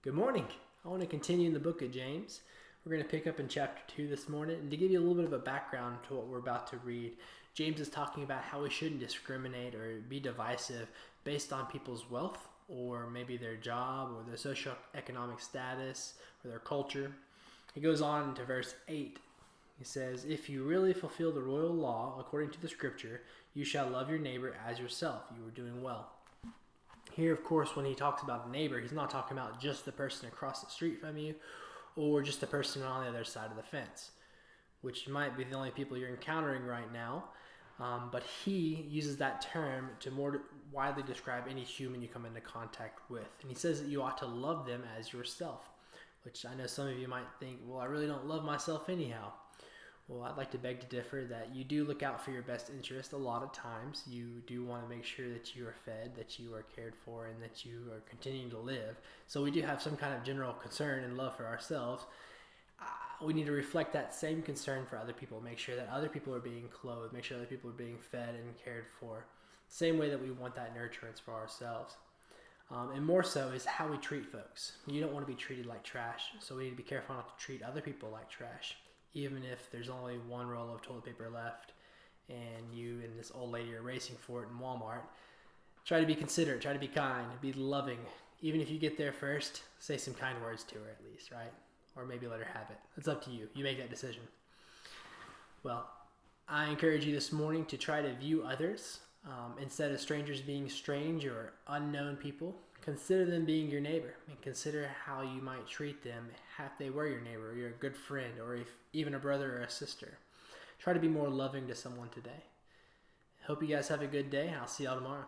Good morning. I want to continue in the book of James. We're going to pick up in chapter 2 this morning. And to give you a little bit of a background to what we're about to read, James is talking about how we shouldn't discriminate or be divisive based on people's wealth or maybe their job or their socioeconomic status or their culture. He goes on to verse 8. He says, "If you really fulfill the royal law according to the scripture, you shall love your neighbor as yourself. You are doing well." Here, of course, when he talks about the neighbor, he's not talking about just the person across the street from you or just the person on the other side of the fence, which might be the only people you're encountering right now. But he uses that term to more widely describe any human you come into contact with. And he says that you ought to love them as yourself, which I know some of you might think, well, I really don't love myself anyhow. Well, I'd like to beg to differ that you do look out for your best interest a lot of times. You do want to make sure that you are fed, that you are cared for, and that you are continuing to live. So we do have some kind of general concern and love for ourselves. We need to reflect that same concern for other people. Make sure that other people are being clothed. Make sure other people are being fed and cared for. Same way that we want that nurturance for ourselves. And more so is how we treat folks. You don't want to be treated like trash. So we need to be careful not to treat other people like trash. Even if there's only one roll of toilet paper left and you and this old lady are racing for it in Walmart, try to be considerate, try to be kind, be loving. Even if you get there first, say some kind words to her at least, right? Or maybe let her have it. It's up to you. You make that decision. Well, I encourage you this morning to try to view others instead of strangers being strange or unknown people. Consider them being your neighbor and consider how you might treat them if they were your neighbor or your good friend or if even a brother or a sister. Try to be more loving to someone today. Hope you guys have a good day, and I'll see y'all tomorrow.